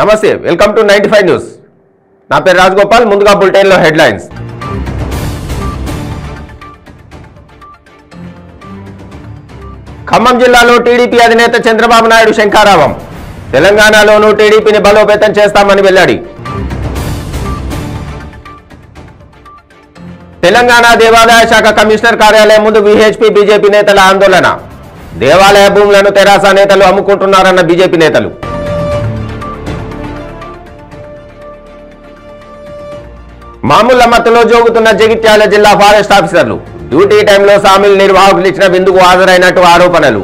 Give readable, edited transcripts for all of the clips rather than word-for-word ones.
నమస్తే, welcome to 95 news. నా పేరు రాజగోపాల్. ముందుగా బులెటిన్ లో హెడ్లైన్స్. ఖమ్మం జిల్లాలో టీడీపీ అధినేత చంద్రబాబు నాయుడు శంఖారావం. తెలంగాణలోనూ టీడీపీని బలోపేతం చేస్తామని వెల్లడి. తెలంగాణ దేవాదాయ శాఖ కమిషనర్ కార్యాలయం ముందు విహెచ్పి బీజేపీ నేతల ఆందోళన. దేవాలయ భూములను తెరాస నేతలు అమ్ముకుంటున్నారన్న బీజేపీ నేతలు. మామూలు మత్తులో జోగుతున్న జగిత్యాల జిల్లా ఫారెస్ట్ ఆఫీసర్లు. డ్యూటీ టైంలో సామిల్ నిర్వాహకులు ఇచ్చిన విందుకు హాజరైనట్టు ఆరోపణలు.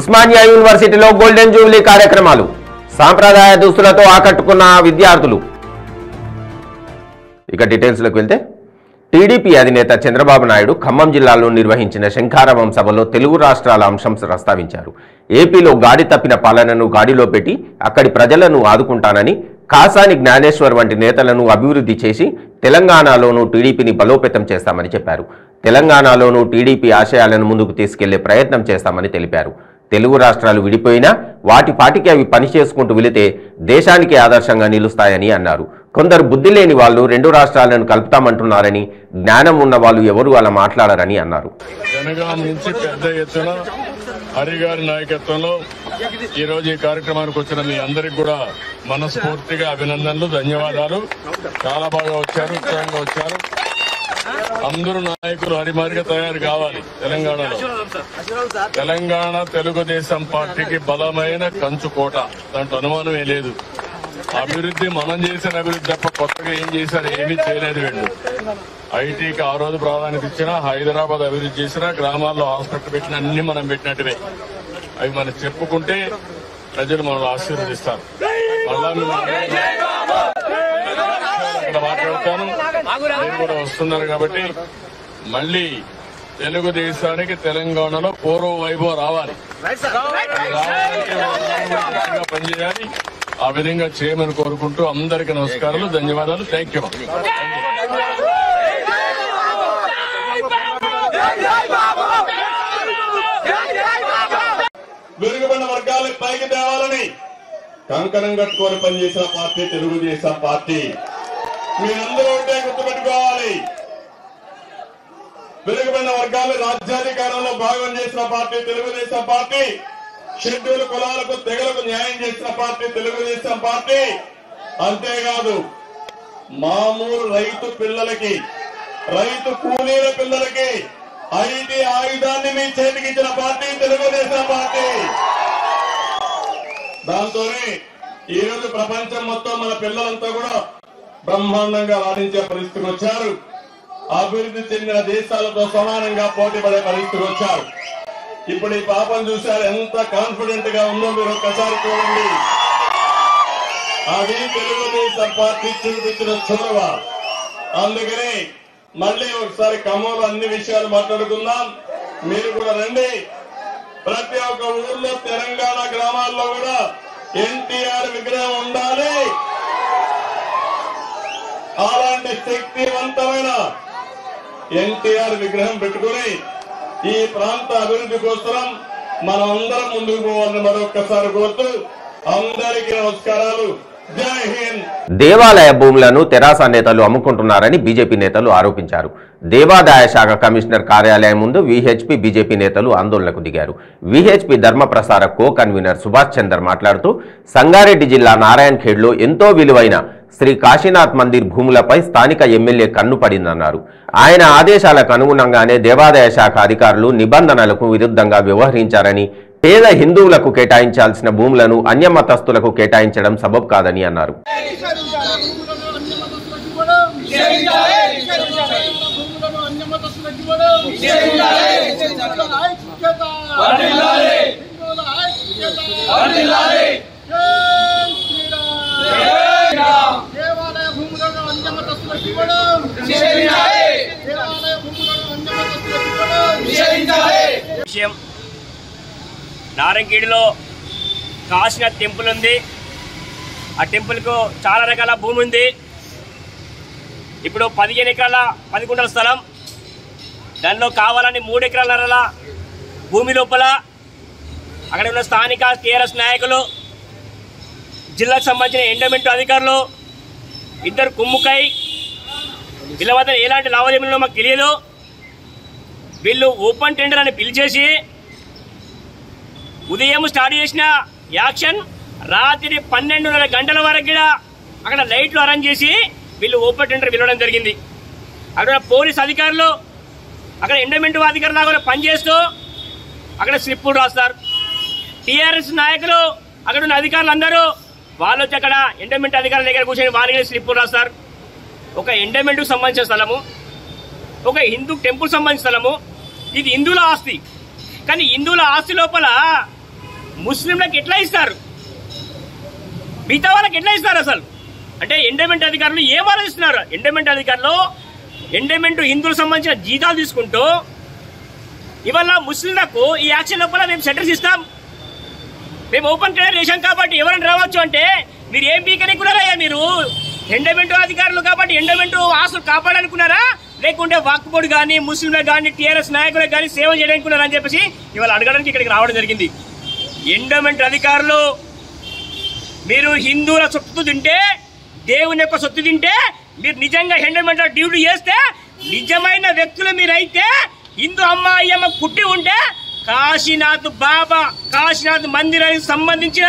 ఉస్మానియా యూనివర్సిటీలో గోల్డెన్ జూబ్లీ కార్యక్రమాలు. సాంప్రదాయ దుస్తులతో ఆకట్టుకున్న విద్యార్థులు. ఇక డీటెయిల్స్లోకి వెళ్తే, టీడీపీ అధినేత చంద్రబాబు నాయుడు ఖమ్మం జిల్లాలో నిర్వహించిన శంఖారావం సభలో తెలుగు రాష్ట్రాల అంశం ప్రస్తావించారు. ఏపీలో గాడి తప్పిన పాలనను గాడిలో పెట్టి అక్కడి ప్రజలను ఆదుకుంటానని, కాసాని జ్ఞానేశ్వర్ వంటి నేతలను అభివృద్ధి చేసి తెలంగాణలోనూ టీడీపీని బలోపేతం చేస్తామని చెప్పారు. తెలంగాణలోనూ టీడీపీ ఆశయాలను ముందుకు తీసుకెళ్లే ప్రయత్నం చేస్తామని తెలిపారు. తెలుగు రాష్ట్రాలు విడిపోయినా వాటి పాటికి అవి పనిచేసుకుంటూ వెళితే దేశానికి ఆదర్శంగా నిలుస్తాయని అన్నారు. కొందరు బుద్ధి లేని వాళ్ళు రెండు రాష్ట్రాలను కలుపుతామంటున్నారని, జ్ఞానం ఉన్న వాళ్ళు ఎవరు అలా మాట్లాడారని అన్నారు. జనగాం నుంచి పెద్ద ఎత్తున హరిగారి నాయకత్వంలో ఈ రోజు ఈ కార్యక్రమానికి వచ్చిన మీ అందరికి కూడా మనస్ఫూర్తిగా అభినందనలు, ధన్యవాదాలు. చాలా బాగా వచ్చారు, ఉత్సాహంగా వచ్చారు. అందరూ నాయకులు హరిమారిగా తయారు కావాలి. తెలంగాణలో తెలంగాణ తెలుగుదేశం పార్టీకి బలమైన కంచుకోట, దాంట్లో అనుమానమే లేదు. అభివృద్ధి మనం చేసిన అభివృద్ధి తప్ప కొత్తగా ఏం చేశారు, ఏమీ చేయలేదు వీళ్ళు. ఐటీకి ఆ రోజు ప్రాధాన్యత ఇచ్చినా, హైదరాబాద్ అభివృద్ధి చేసినా, గ్రామాల్లో హాస్పిటల్ పెట్టినా అన్ని మనం పెట్టినట్టువే. అవి మనం చెప్పుకుంటే ప్రజలు మనల్ని ఆశీర్వదిస్తారు. మళ్ళా మాట్లాడతాను, నేను కూడా వస్తున్నారు కాబట్టి మళ్ళీ తెలుగుదేశానికి తెలంగాణలో పూర్వ వైభవం రావాలి, పనిచేయాలి. ఆ విధంగా చేయమని కోరుకుంటూ అందరికీ నమస్కారాలు, ధన్యవాదాలు. Thank you. వెనుకబడిన వర్గాలకు పైకి తేవాలని కంకణం కట్టుకొని పనిచేసిన పార్టీ తెలుగుదేశం పార్టీ. మీరందరూ ఉంటే గుర్తుపెట్టుకోవాలి. వెనుకబడిన వర్గాలు రాజ్యాధికారంలో భాగం చేసిన పార్టీ తెలుగుదేశం పార్టీ. షెడ్యూల్ కులాలకు, తెగలకు న్యాయం చేసిన పార్టీ తెలుగుదేశం పార్టీ. అంతేకాదు, మామూలు రైతు పిల్లలకి, రైతు కూలీల పిల్లలకి ఐటీ ఆయుధాన్ని మీ చేతికి ఇచ్చిన పార్టీ తెలుగుదేశం పార్టీ. దాంతోనే ఈ రోజు ప్రపంచం మొత్తం మన పిల్లలంతా కూడా బ్రహ్మాండంగా రాణించే పరిస్థితికి వచ్చారు. అభివృద్ధి చెందిన దేశాలతో సమానంగా పోటీ పడే పరిస్థితికి వచ్చారు. ఇప్పుడు ఈ పాపం చూశారు, ఎంత కాన్ఫిడెంట్ గా ఉందో మీరు ఒక్కసారి చూడండి. అది తెలుగుదేశం పార్టీ చూపించిన చొరవ. అందుకని మళ్ళీ ఒకసారి ఖమ్మంలో అన్ని విషయాలు మాట్లాడుకుందాం. మీరు కూడా రండి. ప్రతి ఒక్క ఊర్లో, తెలంగాణ గ్రామాల్లో కూడా ఎన్టీఆర్ విగ్రహం ఉండాలి. అలాంటి శక్తివంతమైన ఎన్టీఆర్ విగ్రహం పెట్టుకుని ఈ ప్రాంత అభివృద్ధి కోసం మనం అందరం ముందుకు పోవాలని మరొక్కసారి కోరుతూ అందరికీ నమస్కారాలు. జై హింద్. దేవాలయ భూములను తెరాస నేతలు అమ్ముకుంటున్నారని బీజేపీ నేతలు ఆరోపించారు. దేవాదాయ శాఖ కమిషనర్ కార్యాలయం ముందు విహెచ్పి బీజేపీ నేతలు ఆందోళనకు దిగారు. విహెచ్పి ధర్మప్రసార కో కన్వీనర్ సుభాష్ చందర్ మాట్లాడుతూ, సంగారెడ్డి జిల్లా నారాయణఖేడ్లో ఎంతో విలువైన శ్రీ కాశీనాథ్ మందిర్ భూములపై స్థానిక ఎమ్మెల్యే కన్ను పడిందన్నారు. ఆయన ఆదేశాలకు అనుగుణంగానే దేవాదాయ శాఖ అధికారులు నిబంధనలకు విరుద్ధంగా వ్యవహరించారని, పేద హిందువులకు కేటాయించాల్సిన భూములను అన్యమతస్థులకు కేటాయించడం సబబు కాదని అన్నారు. నారాయణఖేడ్లో కాశీనాథ్ టెంపుల్ ఉంది. ఆ టెంపుల్కు చాలా రకాల భూమి ఉంది. ఇప్పుడు 15 ఎకరాల 10 గుంటల స్థలం, దానిలో కావాలని 3 ఎకరాల భూమి లోపల అక్కడ ఉన్న స్థానిక టీఆర్ఎస్ నాయకులు, జిల్లాకు సంబంధించిన ఎండోమెంట్ అధికారులు ఇద్దరు కుమ్ముకై వీళ్ళ వద్ద ఎలాంటి లావాదేవీలు మాకు తెలియదు. వీళ్ళు ఓపెన్ టెండర్ అని పిలిచేసి ఉదయం స్టార్ట్ చేసిన యాక్షన్ రాత్రి 12:30 గంటల వరకు కూడా అక్కడ లైట్లు అరేంజ్ చేసి వీళ్ళు ఓపెన్ టెండర్ పిలవడం జరిగింది. అక్కడ పోలీస్ అధికారులు అక్కడ ఎండోమెంట్ అధికారులు లాగా పనిచేస్తూ అక్కడ స్లిప్పులు రాస్తారు. టీఆర్ఎస్ నాయకులు అక్కడ ఉన్న అధికారులు అందరూ వాళ్ళు వచ్చి అక్కడ ఎండోమెంట్ అధికారుల దగ్గర కూర్చొని వాళ్ళకి స్లిప్పులు రాస్తారు. ఒక ఎండోమెంట్కు సంబంధించిన స్థలము, ఒక హిందూ టెంపుల్ సంబంధించిన స్థలము, ఇది హిందువుల ఆస్తి. కానీ హిందువుల ఆస్తి లోపల ముస్లింలకు ఎట్లా ఇస్తారు, మిగతా వాళ్ళకి ఎట్లా ఇస్తారు అసలు? అంటే ఎండోమెంట్ అధికారులు ఏం ఆలోచిస్తున్నారు? ఎండోమెంట్ అధికారులు ఎండోమెంట్ హిందువులకు సంబంధించిన జీతాలు తీసుకుంటూ ఇవాళ ముస్లింలకు ఈ యాక్షన్ లోపల మేము సెంటర్స్ ఇస్తాం, మేము ఓపెన్ టెండర్ చేశాం కాబట్టి ఎవరైనా రావచ్చు అంటే మీరు ఏం పీకనుకున్నారయ్యా? మీరు ఎండోమెంట్ అధికారులు కాబట్టి ఎండోమెంట్ ఆస్తులు కాపాడాలనుకున్నారా, లేకుంటే వక్ఫ్ బోర్డు కానీ ముస్లింలకు కానీ టీఆర్ఎస్ నాయకులకు కానీ సేవ చేయడానుకున్నారా అని చెప్పేసి ఇవాళ అడగడానికి ఇక్కడికి రావడం జరిగింది. ఎండోమెంట్ అధికారులు మీరు హిందువుల సొత్తు తింటే, దేవుని యొక్క సొత్తు తింటే, మీరు నిజంగా ఎండోమెంట్ డ్యూటీ చేస్తే నిజమైన వ్యక్తులు మీరైతే హిందూ అమ్మ అయ్యమ్మ పుట్టి ఉంటే కాశీనాథ్ బాబా కాశీనాథ్ మందిరానికి సంబంధించిన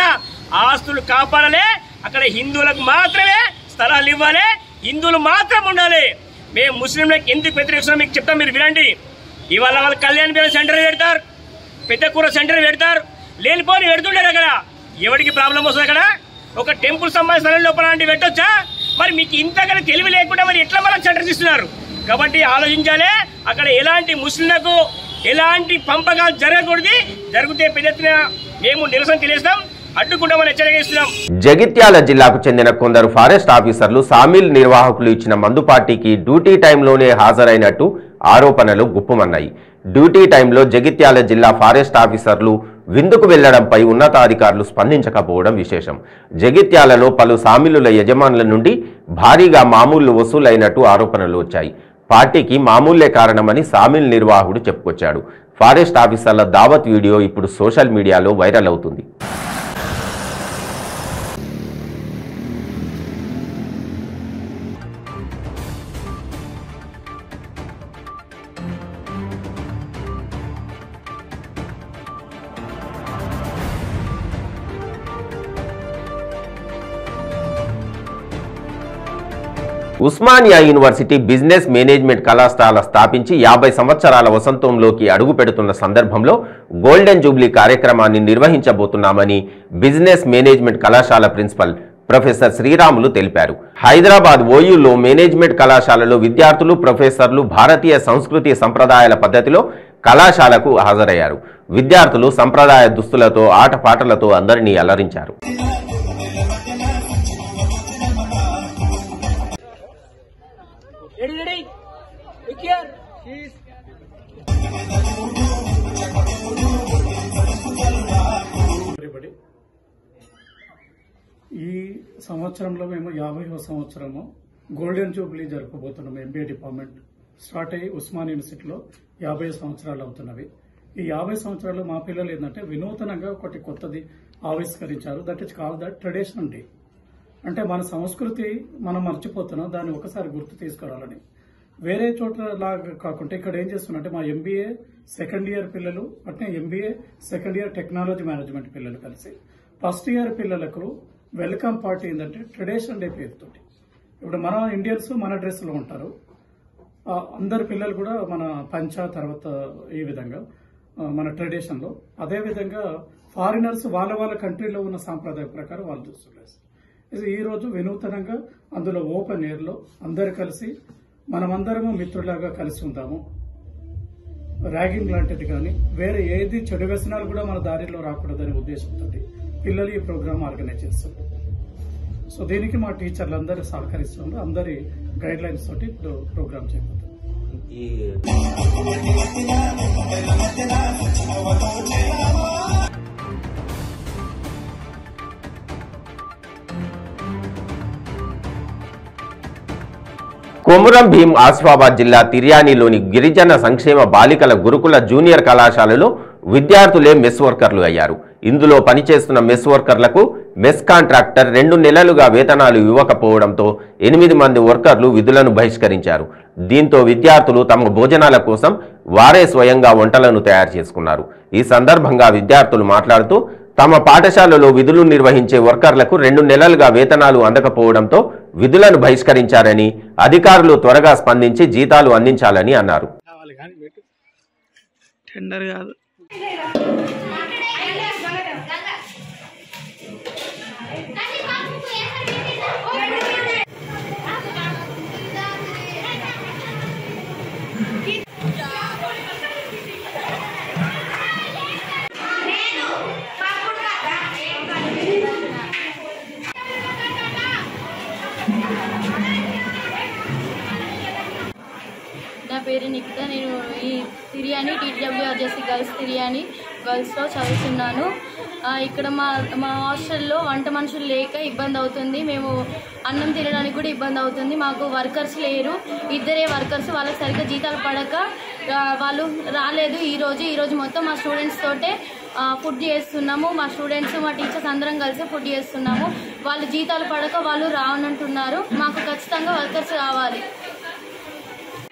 ఆస్తులు కాపాడాలి. అక్కడ హిందువులకు మాత్రమే స్థలాలు ఇవ్వాలి, హిందువులు మాత్రం ఉండాలి. మేము ముస్లింలకు ఎందుకు వ్యతిరేకిస్తున్నాం మీకు చెప్తాం, మీరు వినండి. ఇవాళ వాళ్ళు కళ్యాణ్ పేరు సెంటర్ పెడతారు, పెద్ద కూర సెంటర్ పెడతారు, లేనిపోని పెడుతుంటారు. అక్కడ ఎవరికి ప్రాబ్లం వస్తుంది? అక్కడ ఒక టెంపుల్ సంబంధించిన లోపల లాంటివి పెట్టొచ్చా? మరి మీకు ఇంతకన్నా తెలివి లేకుండా మరి ఎట్లా మనం సెంటర్స్ ఇస్తున్నారు? కాబట్టి ఆలోచించాలి. అక్కడ ఎలాంటి ముస్లింలకు ఎలాంటి పంపకాలు జరగకూడదు, జరిగితే పెద్ద ఎత్తున మేము నిరసన తెలియజేస్తాం, అడ్డుకుంటామని హెచ్చరిస్తున్నాం. జగిత్యాల జిల్లాకు చెందిన కొందరు ఫారెస్ట్ ఆఫీసర్లు సామిల్ నిర్వాహకులు ఇచ్చిన మందు పార్టీకి డ్యూటీ టైంలోనే హాజరైనట్టు ఆరోపణలు గుప్పుమన్నాయి. డ్యూటీ టైంలో జగిత్యాల జిల్లా ఫారెస్ట్ ఆఫీసర్లు విందుకు వెళ్లడంపై ఉన్నతాధికారులు స్పందించకపోవడం విశేషం. జగిత్యాలలో పలు సామిలుల యజమానుల నుండి భారీగా మామూళ్లు వసూలైనట్టు ఆరోపణలు వచ్చాయి. పార్టీకి మామూలే కారణమని సామిల్ నిర్వాహకుడు చెప్పుకొచ్చాడు. ఫారెస్ట్ ఆఫీసర్ల దావత్ వీడియో ఇప్పుడు సోషల్ మీడియాలో వైరల్ అవుతుంది. ఉస్మానియా యూనివర్సిటీ బిజినెస్ మేనేజ్మెంట్ కళాశాల స్థాపించి 50 సంవత్సరాల వసంతంలోకి అడుగు పెడుతున్న సందర్భంలో గోల్డెన్ జూబ్లీ కార్యక్రమాన్ని నిర్వహించబోతున్నామని బిజినెస్ మేనేజ్మెంట్ కళాశాల ప్రిన్సిపల్ ప్రొఫెసర్ శ్రీరాములు తెలిపారు. హైదరాబాద్ ఓయూలో మేనేజ్మెంట్ కళాశాలలో విద్యార్థులు, ప్రొఫెసర్లు భారతీయ సంస్కృతి సంప్రదాయాల పద్ధతిలో కళాశాలకు హాజరయ్యారు. విద్యార్థులు సంప్రదాయ దుస్తులతో ఆటపాటలతో అందరినీ అలరించారు. ఈ సంవత్సరంలో మేము 50వ సంవత్సరము గోల్డెన్ జూబ్లీ జరుపుకోబోతున్నాం. ఎంబీఏ డిపార్ట్మెంట్ స్టార్ట్ అయ్యి ఉస్మాన్ యూనివర్సిటీలో 50 సంవత్సరాలు అవుతున్నవి. ఈ 50 సంవత్సరాలు మా పిల్లలు ఏంటంటే వినూతనంగా ఒకటి కొత్తది ఆవిష్కరించారు. That is call that traditional day. అంటే మన సంస్కృతి మనం మర్చిపోతున్నాం, దాన్ని ఒకసారి గుర్తు తీసుకురావాలని. వేరే చోట్ల లాగా కాకుండా ఇక్కడ ఏం చేస్తున్నట్టే మా ఎంబీఏ సెకండ్ ఇయర్ పిల్లలు అట్నే MBA second year technology management పిల్లలు కలిసి ఫస్ట్ ఇయర్ పిల్లలకు వెల్కమ్ పార్టీ ఏంటంటే ట్రెడిషనల్ డే పేరుతోటి. ఇప్పుడు మన ఇండియన్స్ మన డ్రెస్లో ఉంటారు, అందరు పిల్లలు కూడా మన పంచా తర్వాత ఈ విధంగా మన ట్రెడిషన్లో. అదేవిధంగా ఫారినర్స్ వాళ్ళ కంట్రీలో ఉన్న సాంప్రదాయ ప్రకారం వాళ్ళు చూస్తున్నారు. ఈ రోజు వినూతనంగా అందులో ఓపెన్ ఎయిర్లో అందరు కలిసి మనమందరము మిత్రులాగా కలిసి ఉందాము. ర్యాగింగ్ లాంటిది కానీ వేరే ఏది చెడు వ్యసనాలు కూడా మన దారిలో రాకూడదనే ఉద్దేశంతో పిల్లలు ఈ ప్రోగ్రామ్ ఆర్గనైజ్ చేస్తారు. సో దీనికి మా టీచర్లు అందరూ సహకరిస్తున్నారు. అందరి గైడ్ లైన్స్ తోటి ఇప్పుడు ప్రోగ్రామ్ చేయబోతుంది. కొమురం భీం ఆసిఫాబాద్ జిల్లా తిర్యానీలోని గిరిజన సంక్షేమ బాలికల గురుకుల జూనియర్ కళాశాలలో విద్యార్థులే మెస్ వర్కర్లు అయ్యారు. ఇందులో పనిచేస్తున్న మెస్ వర్కర్లకు మెస్ కాంట్రాక్టర్ 2 నెలలుగా వేతనాలు ఇవ్వకపోవడంతో 8 మంది వర్కర్లు విధులను బహిష్కరించారు. దీంతో విద్యార్థులు తమ భోజనాల కోసం వారే స్వయంగా వంటలను తయారు చేసుకున్నారు. ఈ సందర్భంగా విద్యార్థులు మాట్లాడుతూ తమ పాఠశాలలో విధులు నిర్వహించే వర్కర్లకు 2 నెలలుగా వేతనాలు అందకపోవడంతో విధులను బహిష్కరించారని, అధికారులు త్వరగా స్పందించి జీతాలు అందించాలని అన్నారు. నా పేరు నిఖిత. నేను ఈ తిరియాని TWRJC గర్ల్స్లో చదువుతున్నాను. ఇక్కడ మా హాస్టల్లో వంట మనుషులు లేక ఇబ్బంది అవుతుంది. మేము అన్నం తినడానికి కూడా ఇబ్బంది అవుతుంది. మాకు వర్కర్స్ లేరు, 2 వర్కర్స్. వాళ్ళకి సరిగ్గా జీతాలు పడక వాళ్ళు రాలేదు. ఈరోజు మొత్తం మా స్టూడెంట్స్ తోటే ఫుడ్ చేస్తున్నాము. మా స్టూడెంట్స్ మా టీచర్స్ అందరం కలిసి ఫుడ్ చేస్తున్నాము. వాళ్ళు జీతాలు పడక వాళ్ళు రావనంటున్నారు. మాకు ఖచ్చితంగా వర్కర్స్ కావాలి.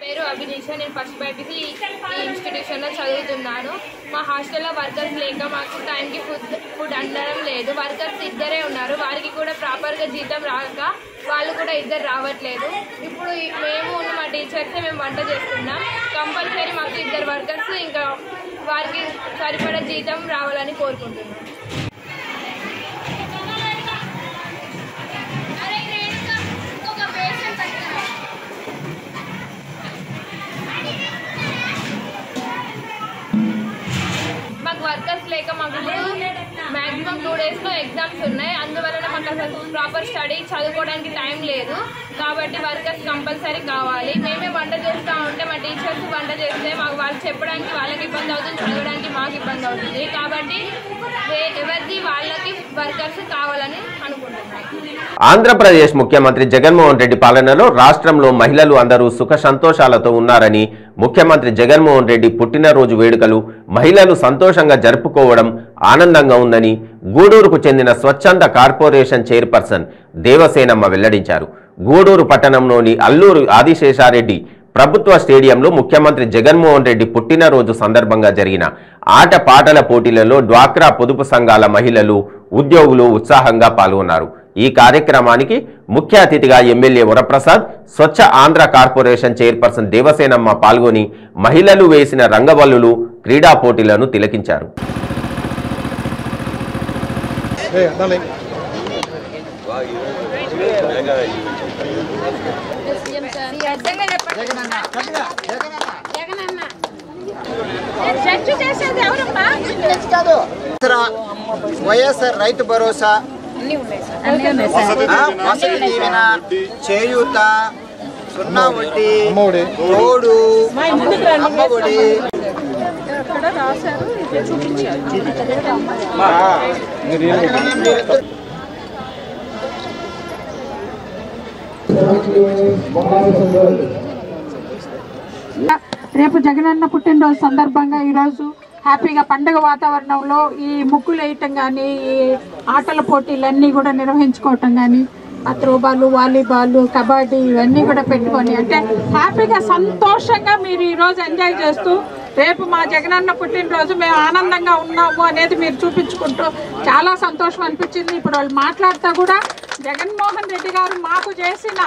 పేరు అభినేష. నేను ఫస్ట్ బైపీసీ ఈ ఇన్స్టిట్యూషన్లో చదువుతున్నాను. మా హాస్టల్లో వర్కర్స్ లేక మాకు టైంకి ఫుడ్ అందడం లేదు. వర్కర్స్ 2 ఉన్నారు, వారికి కూడా ప్రాపర్గా జీతం రాక వాళ్ళు కూడా 2 రావట్లేదు. ఇప్పుడు మేము మా టీచర్సే మేము వంట చేస్తున్నాం. కంపల్సరీ మాకు 2 వర్కర్స్ ఇంకా వారికి సరిపడా జీతం రావాలని కోరుకుంటున్నాం. మాకు వర్కర్స్ లేక మాకు మ్యాక్సిమం 2 డేస్లో ఎగ్జామ్స్ ఉన్నాయి. అందువలన మాకు అసలు ప్రాపర్ స్టడీ చదువుకోవడానికి టైం లేదు. కాబట్టి వర్కర్స్ కంపల్సరీ కావాలి. మేమే వంట చేస్తూ ఉంటే మా టీచర్స్ వంట చేస్తే మాకు వాళ్ళు చెప్పడానికి వాళ్ళకి ఇబ్బంది అవుతుంది, చదవడానికి మాకు ఇబ్బంది అవుతుంది. కాబట్టి ఎవరిది వాళ్ళకి వర్కర్స్ కావాలని అనుకుంటున్నాను. ఆంధ్రప్రదేశ్ ముఖ్యమంత్రి జగన్మోహన్ రెడ్డి పాలనలో రాష్ట్రంలో మహిళలు అందరూ సుఖ సంతోషాలతో ఉన్నారని, ముఖ్యమంత్రి జగన్మోహన్ రెడ్డి పుట్టినరోజు వేడుకలు మహిళలు సంతోషంగా జరుపుకోవడం ఆనందంగా ఉందని గూడూరుకు చెందిన స్వచ్ఛంద కార్పొరేషన్ చైర్పర్సన్ దేవసేనమ్మ వెల్లడించారు. గూడూరు పట్టణంలోని అల్లూరు ఆదిశేషారెడ్డి ప్రభుత్వ స్టేడియంలో ముఖ్యమంత్రి జగన్మోహన్ రెడ్డి పుట్టినరోజు సందర్భంగా జరిగిన ఆట పాటల పోటీలలో డ్వాక్రా పొదుపు సంఘాల మహిళలు, ఉద్యోగులు ఉత్సాహంగా పాల్గొన్నారు. ఈ కార్యక్రమానికి ముఖ్య అతిథిగా ఎమ్మెల్యే వరప్రసాద్, స్వచ్ఛ ఆంధ్ర కార్పొరేషన్ చైర్పర్సన్ దేవసేనమ్మ పాల్గొని మహిళలు వేసిన రంగవల్లులు, క్రీడా పోటీలను తిలకించారు. వైఎస్ఆర్ రైతు భరోసా, వసతి దీవెన, చేయూత, 0 వడ్డీ, తోడు, అమ్మఒడి. రేపు జగనన్న పుట్టినరోజు సందర్భంగా ఈరోజు హ్యాపీగా పండుగ వాతావరణంలో ఈ ముగ్గులు వేయటం కానీ, ఈ ఆటల పోటీలన్నీ కూడా నిర్వహించుకోవటం కానీ, త్రోబాలు, వాలీబాల్, కబడ్డీ ఇవన్నీ కూడా పెట్టుకొని అంటే హ్యాపీగా సంతోషంగా మీరు ఈరోజు ఎంజాయ్ చేస్తూ రేపు మా జగనన్న పుట్టినరోజు మేము ఆనందంగా ఉన్నాము అనేది మీరు చూపించుకుంటూ చాలా సంతోషం అనిపించింది. ఇప్పుడు వాళ్ళు మాట్లాడుతూ కూడా జగన్మోహన్ రెడ్డి గారు మాకు చేసిన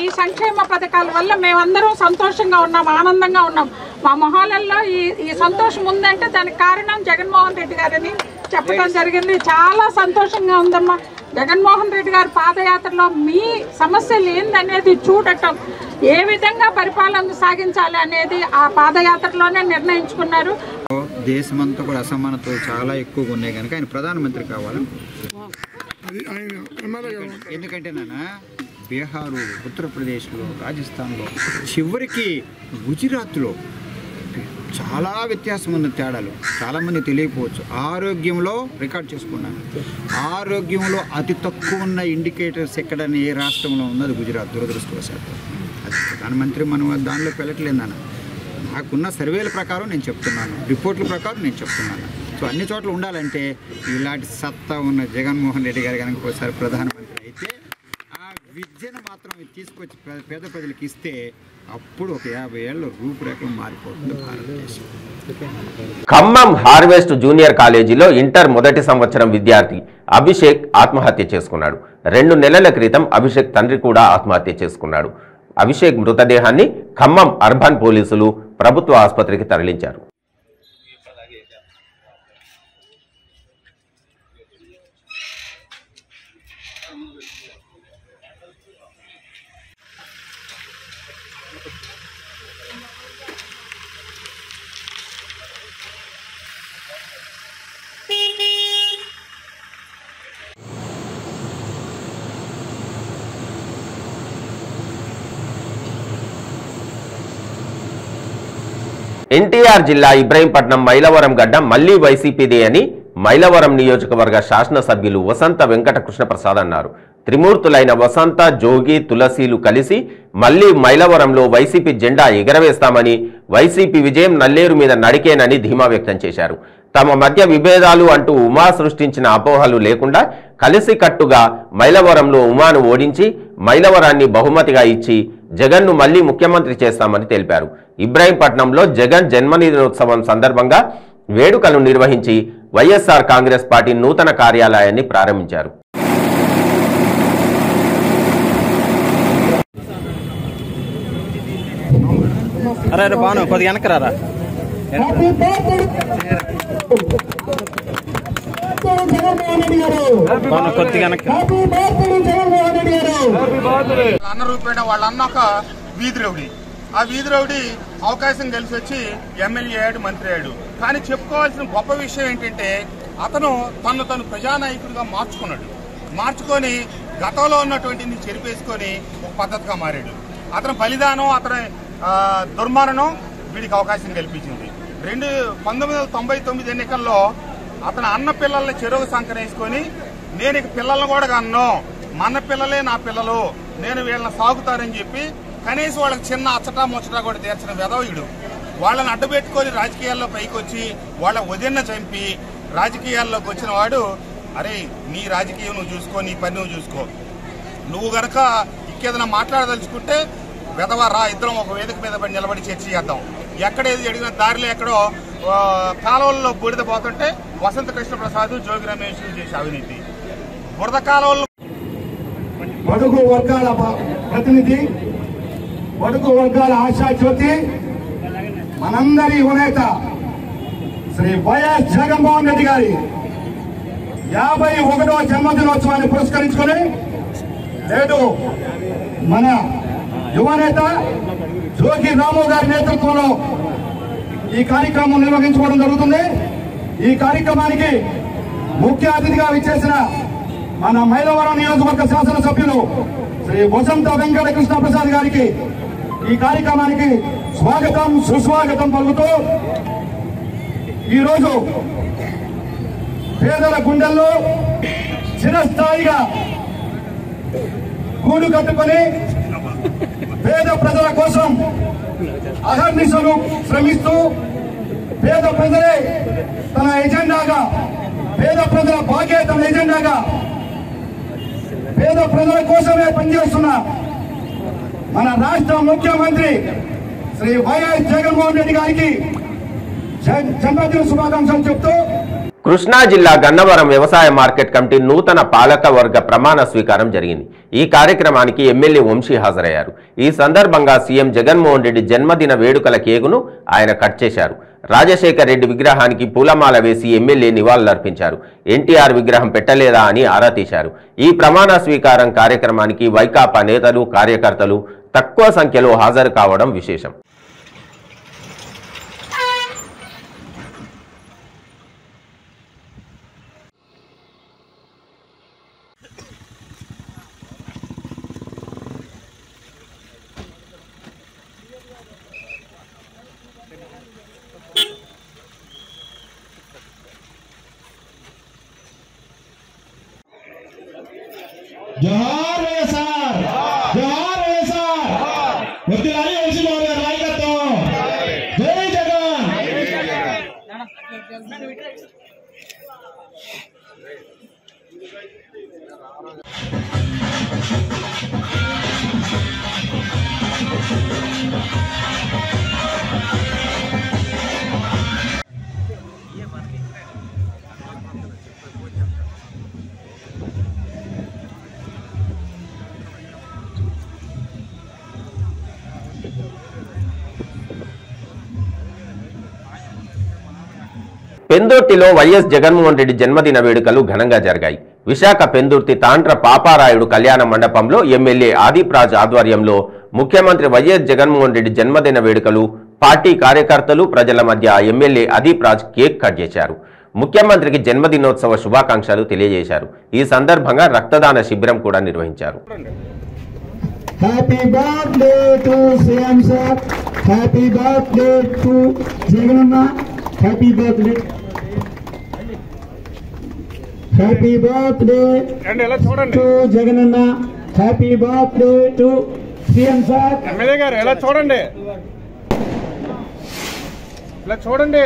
ఈ సంక్షేమ పథకాల వల్ల మేమందరం సంతోషంగా ఉన్నాం, ఆనందంగా ఉన్నాం. మా మొహాలల్లో ఈ సంతోషం ఉందంటే దానికి కారణం జగన్మోహన్ రెడ్డి గారని చెప్పడం జరిగింది. చాలా సంతోషంగా ఉందమ్మా. జగన్మోహన్ రెడ్డి గారు పాదయాత్రలో మీ సమస్యలు ఏందనేది చూడటం, ఏ విధంగా పరిపాలన సాగించాలి అనేది ఆ పాదయాత్రలోనే నిర్ణయించుకున్నారు. దేశమంతా కూడా అసమానతలు చాలా ఎక్కువగా ఉన్నాయి కనుక ఆయన ప్రధానమంత్రి కావాలి. ఎందుకంటే నాన్న బీహారు, ఉత్తరప్రదేశ్లో, రాజస్థాన్లో, చివరికి గుజరాత్లో చాలా వ్యత్యాసం ఉన్న తేడాలు చాలామంది తెలియకపోవచ్చు. ఆరోగ్యంలో రికార్డ్ చేసుకున్నాను. ఆరోగ్యంలో అతి తక్కువ ఉన్న ఇండికేటర్స్ ఎక్కడని ఏ రాష్ట్రంలో ఉన్నది గుజరాత్. దురదృష్టవశాత్తు అది ప్రధానమంత్రి మనం దానిలోకి వెళ్ళట్లేదు నాన్న. నాకున్న సర్వేల ప్రకారం నేను చెప్తున్నాను, రిపోర్ట్ల ప్రకారం నేను చెప్తున్నాను. సో అన్ని చోట్ల ఉండాలంటే ఇలాంటి సత్తా ఉన్న జగన్మోహన్ రెడ్డి గారు కనుక ఒకసారి ప్రధానమంత్రి అయితే ఆ విద్యను మాత్రం తీసుకొచ్చి పేద ప్రజలకు ఇస్తే అప్పుడు ఒక 50 ఏళ్ళ రూపురేఖలు మారిపోతుంది భారతదేశం. ఖమ్మం హార్వెస్ట్ జూనియర్ కాలేజీలో ఇంటర్ మొదటి సంవత్సరం విద్యార్థి అభిషేక్ ఆత్మహత్య చేసుకున్నాడు. 2 నెలల క్రితం అభిషేక్ తండ్రి కూడా ఆత్మహత్య చేసుకున్నాడు. అభిషేక్ మృతదేహాన్ని ఖమ్మం అర్బన్ పోలీసులు ప్రభుత్వ ఆసుపత్రికి తరలించారు. ఎన్టీఆర్ జిల్లా ఇబ్రహీంపట్నం మైలవరం గడ్డ మళ్లీ వైసీపీదే అని మైలవరం నియోజకవర్గ శాసనసభ్యులు వసంత వెంకట కృష్ణప్రసాద్ అన్నారు. త్రిమూర్తులైన వసంత, జోగి, తులసీలు కలిసి మళ్లీ మైలవరంలో వైసీపీ జెండా ఎగరవేస్తామని, వైసీపీ విజయం నల్లేరు మీద నడికేనని ధీమా వ్యక్తం చేశారు. తమ మధ్య విభేదాలు అంటూ ఉమా సృష్టించిన అపోహలు లేకుండా కలిసికట్టుగా మైలవరంలో ఉమాను ఓడించి మైలవరాన్ని బహుమతిగా ఇచ్చి జగన్ను మళ్లీ ముఖ్యమంత్రి చేస్తామని తెలిపారు. ఇబ్రహీంపట్నంలో జగన్ జన్మదినోత్సవం సందర్భంగా వేడుకలు నిర్వహించి వైఎస్ఆర్ కాంగ్రెస్ పార్టీ నూతన కార్యాలయాన్ని ప్రారంభించారు. అన్న రూపేణ వాళ్ళ అన్న ఒక వీధి రౌడీ, ఆ వీధి రౌడీ అవకాశం కలిసి వచ్చి ఎమ్మెల్యే అయ్యాడు, మంత్రి అయ్యాడు. కానీ చెప్పుకోవాల్సిన గొప్ప విషయం ఏంటంటే అతను తను ప్రజానాయకుడిగా మార్చుకొని గతంలో ఉన్నటువంటిది చెరిపేసుకొని ఒక పద్ధతిగా మారాడు. అతని బలిదానం, అతని దుర్మరణం వీడికి అవకాశం కల్పించింది. 1999 ఎన్నికల్లో అతను అన్న పిల్లల్ని చెరువు సంకరేసుకొని నేను ఇక పిల్లల్ని కూడా కన్ను, మన పిల్లలే నా పిల్లలు, నేను వీళ్ళని సాగుతారని చెప్పి కనీసం వాళ్ళకి చిన్న అచ్చటా ముచ్చటా కూడా తీర్చిన వెధవయుడు. వాళ్ళని అడ్డుపెట్టుకొని రాజకీయాల్లో పైకి వచ్చి వాళ్ళ వదిన్న చంపి రాజకీయాల్లోకి వచ్చిన వాడు, అరే నీ రాజకీయం నువ్వు చూసుకో, నీ పని నువ్వు చూసుకో, నువ్వు గనక ఇంకేదైనా మాట్లాడదలుచుకుంటే వెధవరా ఇద్దరం ఒక వేదిక మీద పడి నిలబడి చర్చ చేద్దాం. ఎక్కడేది జరిగిన దారిలో ఎక్కడో కాలువల్లో బూడిద పోతుంటే వసంత కృష్ణప్రసాద్, జోగి రమేష్ చేసే అవినీతి, బురద కాలువల్లో బడుగు వర్గాల ప్రతినిధి, బడుగు వర్గాల ఆశా జ్యోతి, మనందరి యువనేత శ్రీ వైఎస్ జగన్మోహన్ రెడ్డి గారి 51వ జన్మదినోత్సవాన్ని పురస్కరించుకొని నేడు మన యువనేత జోగి రాము గారి నేతృత్వంలో ఈ కార్యక్రమం నిర్వహించుకోవడం జరుగుతుంది. ఈ కార్యక్రమానికి ముఖ్య అతిథిగా విచ్చేసిన మన మైలవరం నియోజకవర్గ శాసనసభ్యులు శ్రీ వసంత వెంకట కృష్ణప్రసాద్ గారికి ఈ కార్యక్రమానికి స్వాగతం సుస్వాగతం పలుకుతూ ఈరోజు పేదల గుండెల్లో చిరస్థాయిగా గూడు కట్టుకొని పేద ప్రజల కోసం అహర్నిశలు శ్రమిస్తూ పేద ప్రజలే తన ఎజెండాగా, పేద ప్రజల భాగ్య తన ఎజెండాగా, పేద ప్రజల కోసమే పనిచేస్తున్న మన రాష్ట్ర ముఖ్యమంత్రి శ్రీ వైఎస్ జగన్మోహన్ రెడ్డి గారికి జన్మదిన శుభాకాంక్షలు చెప్తూ కృష్ణా జిల్లా గన్నవరం వ్యవసాయ మార్కెట్ కమిటీ నూతన పాలక వర్గ ప్రమాణ స్వీకారం జరిగింది. ఈ కార్యక్రమానికి ఎమ్మెల్యే వంశీ హాజరయ్యారు. ఈ సందర్భంగా సీఎం జగన్మోహన్ రెడ్డి జన్మదిన వేడుకల కేకును ఆయన కట్ చేశారు. రాజశేఖర్ రెడ్డి విగ్రహానికి పూలమాల వేసి ఎమ్మెల్యే నివాళులర్పించారు. ఎన్టీఆర్ విగ్రహం పెట్టలేదా అని ఆరా తీశారు. ఈ ప్రమాణ స్వీకారం కార్యక్రమానికి వైకాపా నేతలు, కార్యకర్తలు తక్కువ సంఖ్యలో హాజరు కావడం విశేషం. जोहार వైఎస్ఆర్, जोहार వైఎస్ఆర్, వదిలాలి వంశీ గారి నాయకత్వం. పెందుర్తిలో వైఎస్ జగన్మోహన్ రెడ్డి జన్మదిన వేడుకలు ఘనంగా జరిగాయి. విశాఖ పెందుర్తి తాండ్ర పాపారాయుడు కళ్యాణ మండపంలో ఎమ్మెల్యే ఆదిప్రాజ్ ఆధ్వర్యంలో ముఖ్యమంత్రి వైఎస్ జగన్మోహన్ రెడ్డి జన్మదిన వేడుకలు పార్టీ కార్యకర్తలు ప్రజల మధ్య ఎమ్మెల్యే ఆదిప్రాజ్ కేక్ కట్ చేశారు. ముఖ్యమంత్రికి జన్మదినోత్సవ శుభాకాంక్షలు తెలియజేశారు. ఈ సందర్భంగా రక్తదాన శిబిరం కూడా నిర్వహించారు. Happy birthday to CM sir, happy birthday to Jagananna, happy birthday, happy birthday to Jagananna, happy birthday to CM sir. MLA గారు ఎలా చూడండి, ఇలా చూడండి.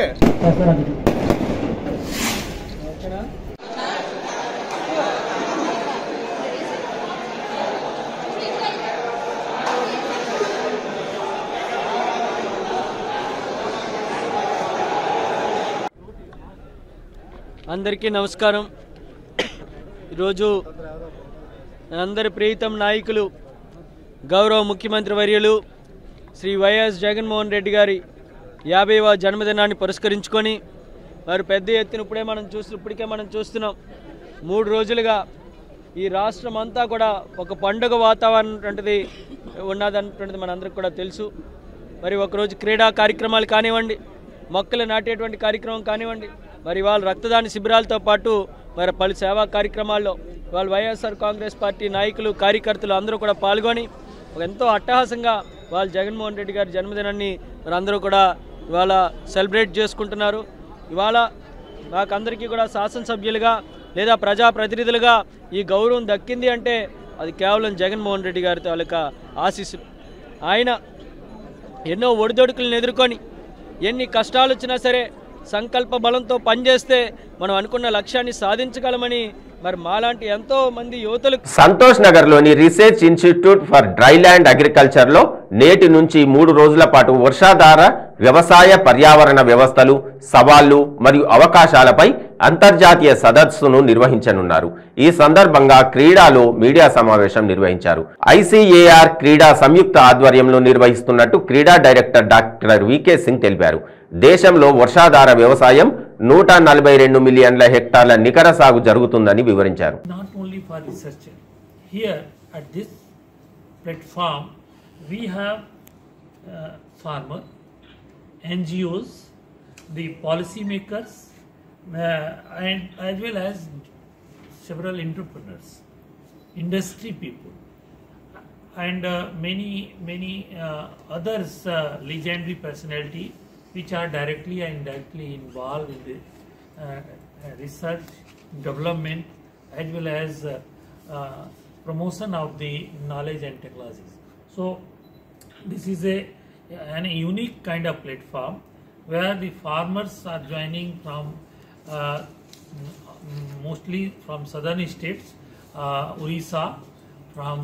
అందరికీ నమస్కారం. ఈరోజు అందరి ప్రియతమ నాయకులు గౌరవ ముఖ్యమంత్రి వర్యులు శ్రీ వైఎస్ జగన్మోహన్ రెడ్డి గారి 50వ జన్మదినాన్ని పురస్కరించుకొని వారు పెద్ద ఎత్తున ఇప్పటికే మనం చూస్తున్నాం. 3 రోజులుగా ఈ రాష్ట్రం అంతా కూడా ఒక పండుగ వాతావరణం ఉన్నదన్నటువంటిది మనందరికి కూడా తెలుసు. మరి ఒకరోజు క్రీడా కార్యక్రమాలు కానివ్వండి, మొక్కలు నాటేటువంటి కార్యక్రమం కానివ్వండి, మరి వాళ్ళ రక్తదాన శిబిరాలతో పాటు మరి పలు సేవా కార్యక్రమాల్లో వాళ్ళు వైఎస్ఆర్ కాంగ్రెస్ పార్టీ నాయకులు కార్యకర్తలు అందరూ కూడా పాల్గొని ఎంతో అట్టహాసంగా వాళ్ళు జగన్మోహన్ రెడ్డి గారి జన్మదినాన్ని మరి అందరూ కూడా ఇవాళ సెలబ్రేట్ చేసుకుంటున్నారు. ఇవాళ మాకందరికీ కూడా శాసనసభ్యులుగా లేదా ప్రజాప్రతినిధులుగా ఈ గౌరవం దక్కింది అంటే అది కేవలం జగన్మోహన్ రెడ్డి గారి తాలూకా ఆశీస్సులు. ఆయన ఎన్నో ఒడిదొడుకులను ఎదుర్కొని ఎన్ని కష్టాలు వచ్చినా సరే సంకల్ప బలంతో పనిచేస్తే మనం అనుకున్న లక్ష్యాన్ని సాధించగలమని మరి మాలాంటి ఎంతో మంది యువతులు సంతోష్ నగర్లోని రీసెర్చ్ ఇన్స్టిట్యూట్ ఫర్ డ్రైల్యాండ్ అగ్రికల్చర్లో నేటి నుంచి 3 రోజుల పాటు వర్షాధార వ్యవసాయ పర్యావరణ వ్యవస్థలు, సవాళ్లు మరియు అవకాశాలపై అంతర్జాతీయ సదస్సును నిర్వహించనున్నారు. ఈ సందర్భంగా క్రీడాలో మీడియా సమావేశం నిర్వహించారు. ఐసీఏఆర్ క్రీడా సంయుక్త ఆధ్వర్యంలో నిర్వహిస్తున్నట్టు క్రీడా డైరెక్టర్ డాక్టర్ వికే సింగ్ తెలిపారు. దేశంలో వర్షాధార వ్యవసాయం 142 మిలియన్ల హెక్టార్ల నికర సాగు జరుగుతుందని వివరించారు. Not only for research. Here at this platform we have farmer, NGOs, the policy makers and as well as several entrepreneurs, industry people and many others legendary personality which are directly and indirectly involved in the research, development as well as promotion of the knowledge and technologies. So this is an unique kind of platform where the farmers are joining from mostly from southern states, Orissa, from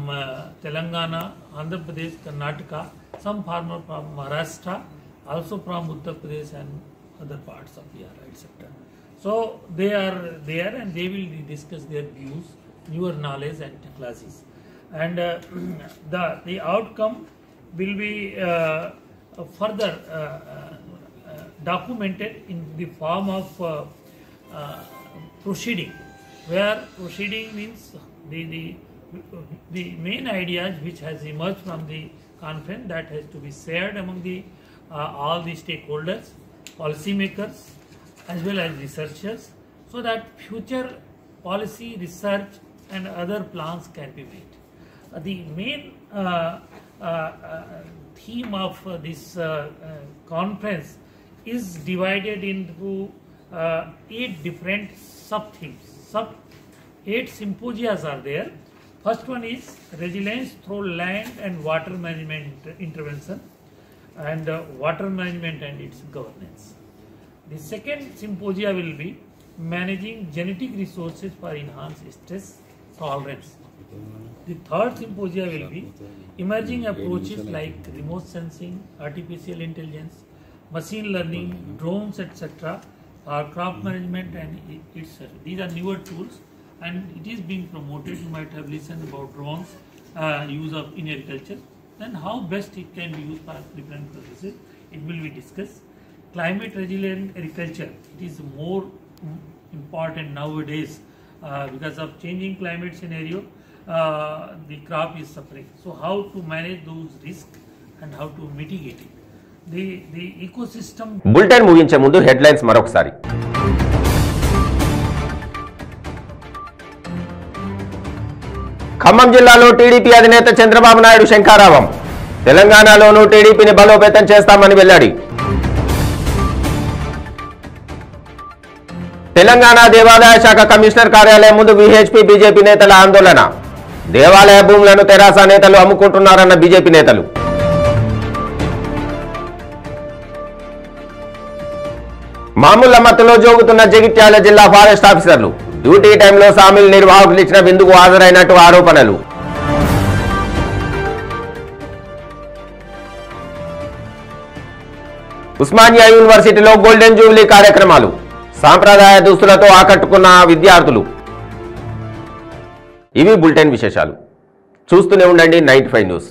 Telangana, Andhra Pradesh, Karnataka, some farmers from Maharashtra, also from Uttar Pradesh and other parts of Bihar, etc. So they are there and they will discuss their views, newer knowledge and technologies, and the outcome will be further documented in the form of proceeding, where proceeding means the main ideas which has emerged from the conference that has to be shared among the all the stakeholders, policymakers as well as researchers, so that future policy, research and other plans can be made. The main theme of this conference is divided into 8 different sub-themes. 8 symposias are there. First one is resilience through land and water management intervention and water management and its governance. The second symposia will be managing genetic resources for enhanced stress, tolerance. The third symposia will be emerging approaches like remote sensing, artificial intelligence, machine learning, drones, etc., crop management, and etc. These are newer tools, and it is being promoted. You might have listened about drones use of in agriculture, and how best it can be used for different purposes. It will be discussed. Climate resilient agriculture, it is more important nowadays because of changing climate scenario. The crop is suffering. So how to manage those risks and how to mitigate it. The ecosystem. Bulletin ముగించే ముందు headlines మరొకసారి. ఖమ్మం జిల్లాలో TDP అధినేత చంద్రబాబు నాయుడు శంఖారావం. తెలంగాణలోనూ టీడీపీని బలోపేతం చేస్తామని వెల్లడి. తెలంగాణ దేవాదాయ శాఖ కమిషనర్ కార్యాలయం ముందు విహెచ్పి బీజేపీ నేతల ఆందోళన. దేవాలయ భూములను తెరాస నేతలు అమ్ముకుంటున్నారన్న బీజేపీ నేతలు. మామూళ్ల మత్తులో జోగుతున్న జగిత్యాల జిల్లా ఫారెస్ట్ ఆఫీసర్లు. డ్యూటీ టైంలో సామిల్ నిర్వాహకులు ఇచ్చిన విందుకు హాజరైనట్టు ఆరోపణలు. ఉస్మానియా యూనివర్సిటీలో గోల్డెన్ జూబ్లీ కార్యక్రమాలు. సాంప్రదాయ దుస్తులతో ఆకట్టుకున్న విద్యార్థులు. ఇవి బులెటిన్ విశేషాలు. చూస్తూనే ఉండండి 95 న్యూస్.